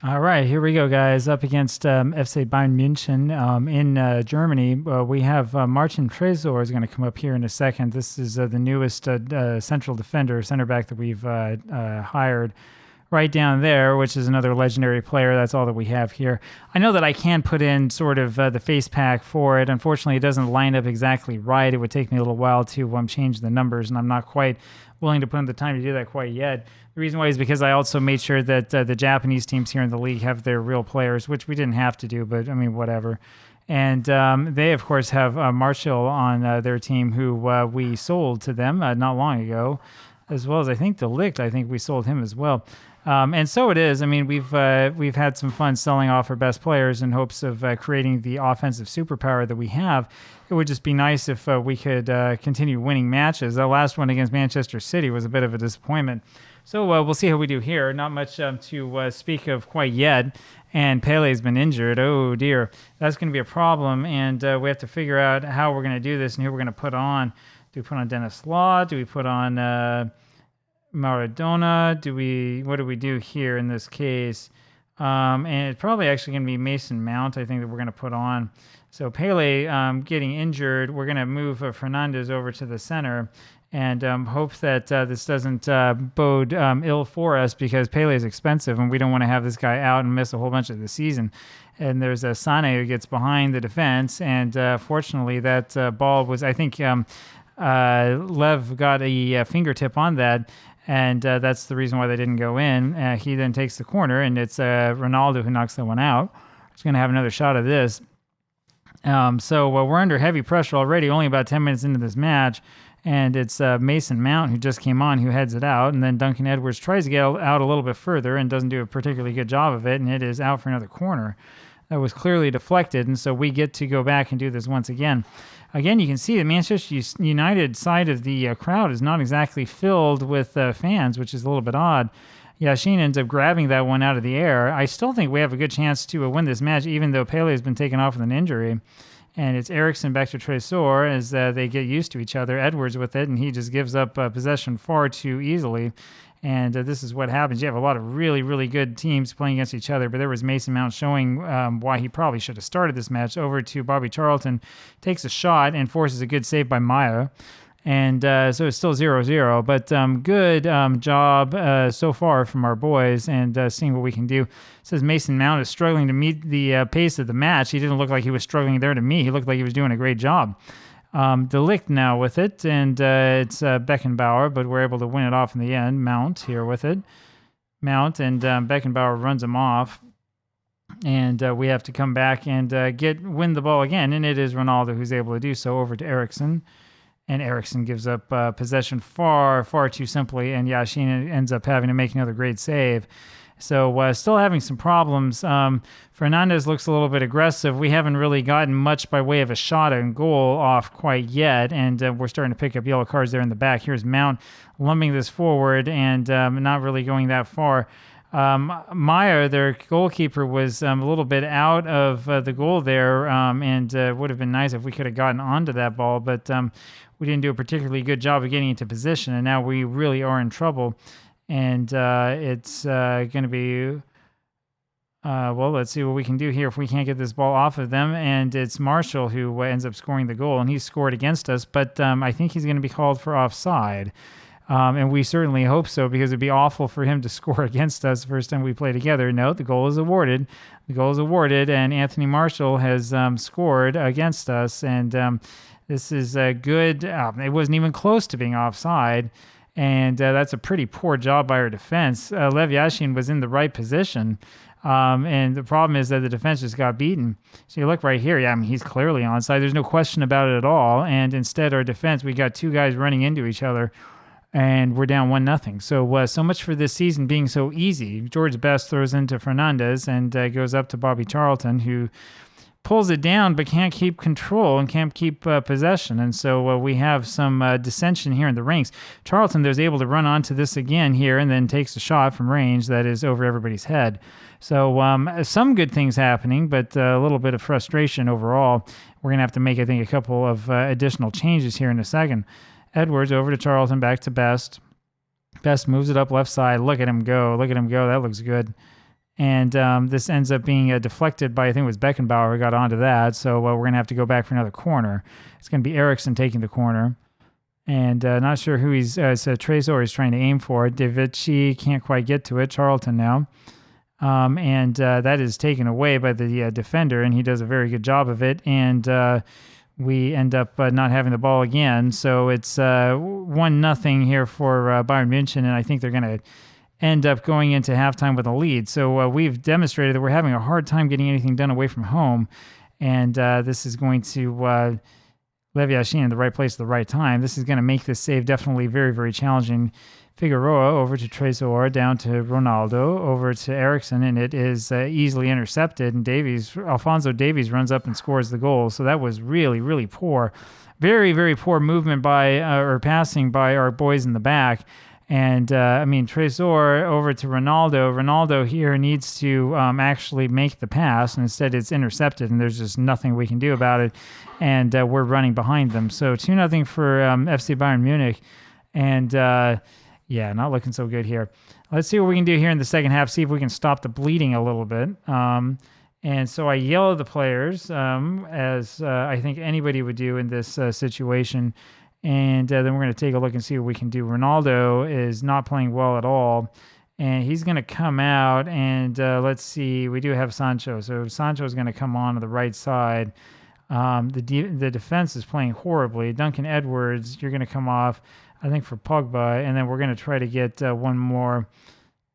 All right, here we go, guys. Up against FC Bayern München in Germany. We have Martin Trezor is going to come up here in a second. This is the newest central defender, center back that we've hired right down there, which is another legendary player. That's all that we have here. I know that I can put in sort of the face pack for it. Unfortunately, it doesn't line up exactly right. It would take me a little while to change the numbers, and I'm not quite willing to put in the time to do that quite yet. The reason why is because I also made sure that the Japanese teams here in the league have their real players, which we didn't have to do, but I mean, whatever. And they, of course, have Martial on their team, who we sold to them not long ago, as well as I think De Ligt. I think we sold him as well. And so it is. I mean, we've had some fun selling off our best players in hopes of creating the offensive superpower that we have. It would just be nice if we could continue winning matches. The last one against Manchester City was a bit of a disappointment. So we'll see how we do here. Not much to speak of quite yet. And Pele's been injured. Oh, dear. That's going to be a problem. And we have to figure out how we're going to do this and who we're going to put on. Do we put on Dennis Law? Do we put on Maradona? What do we do here in this case? And it's probably actually going to be Mason Mount, I think, that we're going to put on. So Pele getting injured. We're going to move Fernandez over to the center and hope that this doesn't bode ill for us, because Pele is expensive and we don't want to have this guy out and miss a whole bunch of the season. And there's a Sane who gets behind the defense, and fortunately that ball was, I think Lev got a fingertip on that, and that's the reason why they didn't go in. He then takes the corner, and it's Ronaldo who knocks that one out. He's going to have another shot of this. So we're under heavy pressure already, only about 10 minutes into this match, and it's Mason Mount who just came on who heads it out, and then Duncan Edwards tries to get out a little bit further and doesn't do a particularly good job of it, and it is out for another corner. That was clearly deflected, and so we get to go back and do this once again. Again, you can see the Manchester United side of the crowd is not exactly filled with fans, which is a little bit odd. Yashin ends up grabbing that one out of the air. I still think we have a good chance to win this match, even though Pele has been taken off with an injury. And it's Eriksen back to Trezor as they get used to each other. Edwards with it, and he just gives up possession far too easily. And this is what happens. You have a lot of really, really good teams playing against each other, but there was Mason Mount showing why he probably should have started this match. Over to Bobby Charlton, takes a shot and forces a good save by Maya. And so it's still 0-0, but good job so far from our boys, and seeing what we can do. It says Mason Mount is struggling to meet the pace of the match. He didn't look like he was struggling there to me. He looked like he was doing a great job. De Ligt now with it, and it's Beckenbauer, but we're able to win it off in the end. Mount here with it. Mount, and Beckenbauer runs him off. And we have to come back and win the ball again, and it is Ronaldo who's able to do so. Over to Eriksen. And Eriksen gives up possession far, far too simply, and Yashin ends up having to make another great save. So still having some problems. Fernandez looks a little bit aggressive. We haven't really gotten much by way of a shot and goal off quite yet, and we're starting to pick up yellow cards there in the back. Here's Mount lumbing this forward and not really going that far. Meyer, their goalkeeper, was a little bit out of the goal there, and would have been nice if we could have gotten onto that ball, but we didn't do a particularly good job of getting into position, and now we really are in trouble. And it's going to be, well, let's see what we can do here if we can't get this ball off of them. And it's Martial who ends up scoring the goal, and he scored against us, but I think he's going to be called for offside. And we certainly hope so, because it'd be awful for him to score against us the first time we play together. No, the goal is awarded. The goal is awarded, and Anthony Martial has scored against us, and this is good. It wasn't even close to being offside, and that's a pretty poor job by our defense. Lev Yashin was in the right position, and the problem is that the defense just got beaten. So you look right here, yeah, I mean, he's clearly onside. There's no question about it at all, and instead our defense, we got two guys running into each other, and we're down 1-0. So so much for this season being so easy. George Best throws into Fernandez and goes up to Bobby Charlton, who pulls it down but can't keep control and can't keep possession. And so we have some dissension here in the ranks. Charlton, there's able to run onto this again here and then takes a shot from range that is over everybody's head. So some good things happening, but a little bit of frustration overall. We're going to have to make, I think, a couple of additional changes here in a second. Edwards over to Charlton, back to Best. Best moves it up left side. Look at him go. Look at him go. That looks good. And this ends up being deflected by, I think it was Beckenbauer who got onto that. So we're going to have to go back for another corner. It's going to be Eriksson taking the corner. And not sure who he's, so Trezor is trying to aim for. Devici can't quite get to it. Charlton now. And that is taken away by the defender, and he does a very good job of it. And we end up not having the ball again. So it's 1-0 here for Bayern München, and I think they're going to end up going into halftime with a lead. So we've demonstrated that we're having a hard time getting anything done away from home, and this is going to Lev Yashin in the right place at the right time. This is going to make this save definitely very, very challenging. Figueroa over to Trezor, down to Ronaldo, over to Eriksson, and it is easily intercepted. And Alphonso Davies runs up and scores the goal. So that was really, really poor. Very, very poor movement by or passing by our boys in the back. And Trezor over to Ronaldo. Ronaldo here needs to actually make the pass, and instead it's intercepted, and there's just nothing we can do about it. And we're running behind them. So 2-0 for FC Bayern Munich. And yeah, not looking so good here. Let's see what we can do here in the second half, see if we can stop the bleeding a little bit. And so I yell at the players, as I think anybody would do in this situation. And then we're going to take a look and see what we can do. Ronaldo is not playing well at all. And he's going to come out, and let's see. We do have Sancho. So Sancho is going to come on the right side. The defense is playing horribly. Duncan Edwards, you're going to come off, I think, for Pogba. And then we're going to try to get one more.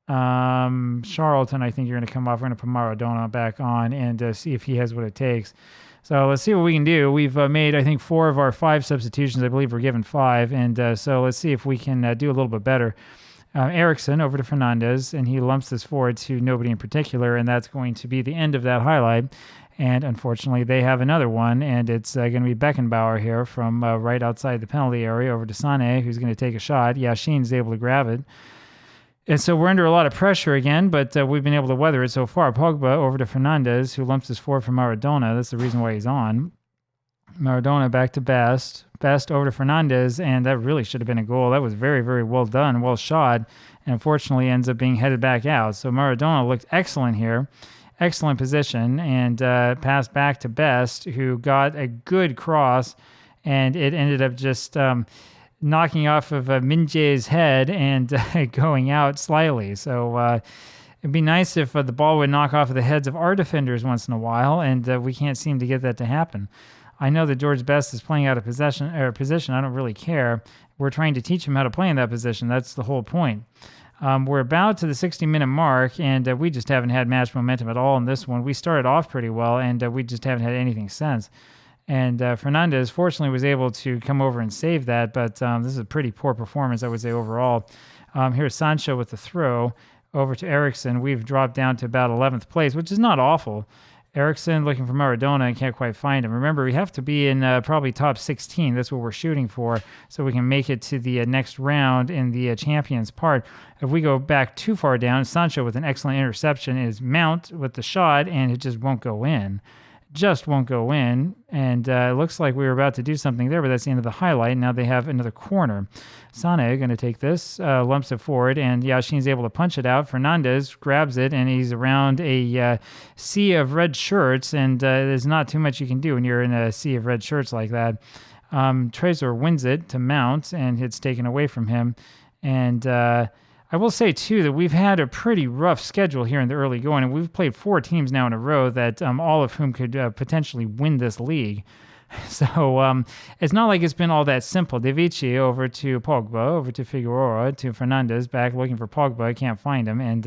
Charlton, I think you're going to come off. We're going to put Maradona back on and see if he has what it takes. So let's see what we can do. We've made, I think, 4 of our 5 substitutions. I believe we're given 5. And so let's see if we can do a little bit better. Eriksson over to Fernandez, and he lumps this forward to nobody in particular, and that's going to be the end of that highlight. And unfortunately, they have another one, and it's going to be Beckenbauer here from right outside the penalty area over to Sané, who's going to take a shot. Yashin's able to grab it. And so we're under a lot of pressure again, but we've been able to weather it so far. Pogba over to Fernandez, who lumps this forward for Maradona. That's the reason why he's on. Maradona back to Best. Best over to Fernandez, and that really should have been a goal. That was very, very well done, well shot, and unfortunately ends up being headed back out. So Maradona looked excellent here. Excellent position, and passed back to Best, who got a good cross, and it ended up just knocking off of Minje's head and going out slightly. So it'd be nice if the ball would knock off of the heads of our defenders once in a while, and we can't seem to get that to happen. I know that George Best is playing out of position. I don't really care. We're trying to teach him how to play in that position. That's the whole point. We're about to the 60-minute mark, and we just haven't had match momentum at all in this one. We started off pretty well, and we just haven't had anything since. And Fernandez, fortunately, was able to come over and save that, but this is a pretty poor performance, I would say, overall. Here's Sancho with the throw over to Eriksson. We've dropped down to about 11th place, which is not awful. Eriksson looking for Maradona and can't quite find him. Remember, we have to be in probably top 16. That's what we're shooting for, so we can make it to the next round in the Champions part. If we go back too far down, Sancho with an excellent interception is Mount with the shot, and it just won't go in. Just won't go in, and it looks like we were about to do something there, but that's the end of the highlight. Now they have another corner. Sané going to take this, lumps it forward, and Yashin's able to punch it out. Fernandez grabs it, and he's around a sea of red shirts, and there's not too much you can do when you're in a sea of red shirts like that. Trezor wins it to Mount, and it's taken away from him. And I will say, too, that we've had a pretty rough schedule here in the early going, and we've played 4 teams now in a row that all of whom could potentially win this league. So it's not like it's been all that simple. Devici over to Pogba, over to Figueroa, to Fernandez, back looking for Pogba. Can't find him, and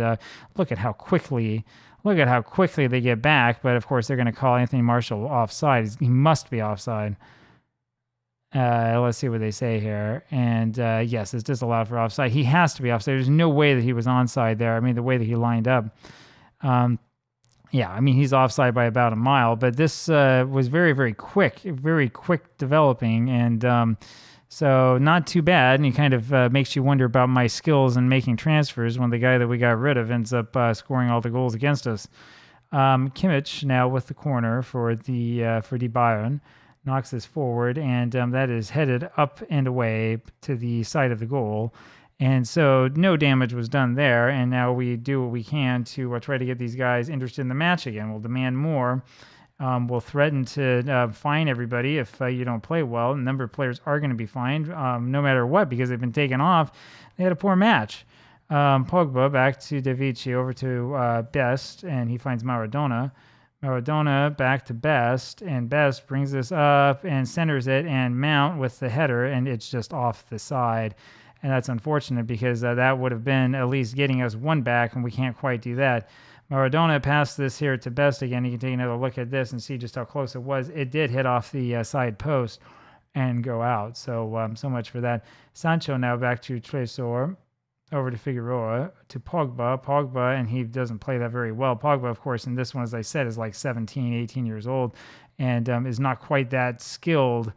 look at how quickly they get back. But, of course, they're going to call Anthony Martial offside. He must be offside. Let's see what they say here. And yes, it's disallowed for offside. He has to be offside. There's no way that he was onside there. I mean, the way that he lined up. Yeah, I mean, he's offside by about a mile. But this was very, very quick developing. And so not too bad. And he kind of makes you wonder about my skills in making transfers when the guy that we got rid of ends up scoring all the goals against us. Kimmich now with the corner for the Bayern. Knocks this forward, and that is headed up and away to the side of the goal. And so no damage was done there. And now we do what we can to try to get these guys interested in the match again. We'll demand more. We'll threaten to fine everybody if you don't play well. A number of players are going to be fined no matter what because they've been taken off. They had a poor match. Pogba back to De Vici over to Best, and he finds Maradona. Maradona back to Best, and Best brings this up and centers it, and Mount with the header, and it's just off the side. And that's unfortunate because that would have been at least getting us one back, and we can't quite do that. Maradona passed this here to Best again. You can take another look at this and see just how close it was. It did hit off the side post and go out. So so much for that. Sancho now back to Tresor, over to Figueroa, to Pogba, and he doesn't play that very well. Pogba, of course, in this one, as I said, is like 17, 18 years old and is not quite that skilled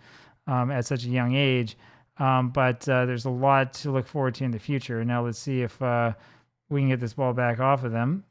at such a young age. But there's a lot to look forward to in the future. Now let's see if we can get this ball back off of them.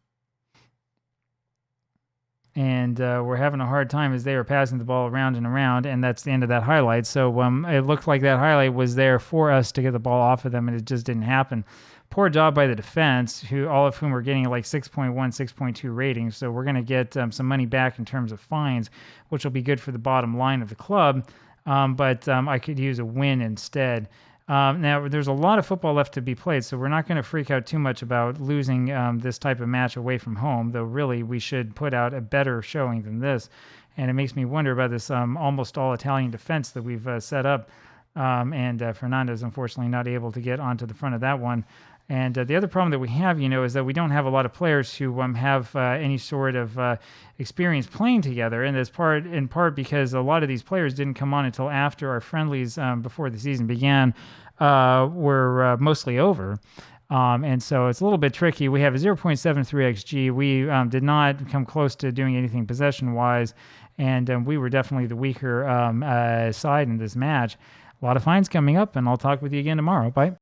And we're having a hard time as they are passing the ball around and around, and that's the end of that highlight. So it looked like that highlight was there for us to get the ball off of them, and it just didn't happen. Poor job by the defense, all of whom are getting like 6.1, 6.2 ratings. So we're going to get some money back in terms of fines, which will be good for the bottom line of the club. But I could use a win instead. Now, there's a lot of football left to be played, so we're not going to freak out too much about losing this type of match away from home, though really we should put out a better showing than this. And it makes me wonder about this almost all Italian defense that we've set up. And Fernando's unfortunately not able to get onto the front of that one. And the other problem that we have, is that we don't have a lot of players who have any sort of experience playing together. And that's in part because a lot of these players didn't come on until after our friendlies before the season began were mostly over. And so it's a little bit tricky. We have a 0.73 XG. We did not come close to doing anything possession-wise, and we were definitely the weaker side in this match. A lot of fines coming up, and I'll talk with you again tomorrow. Bye.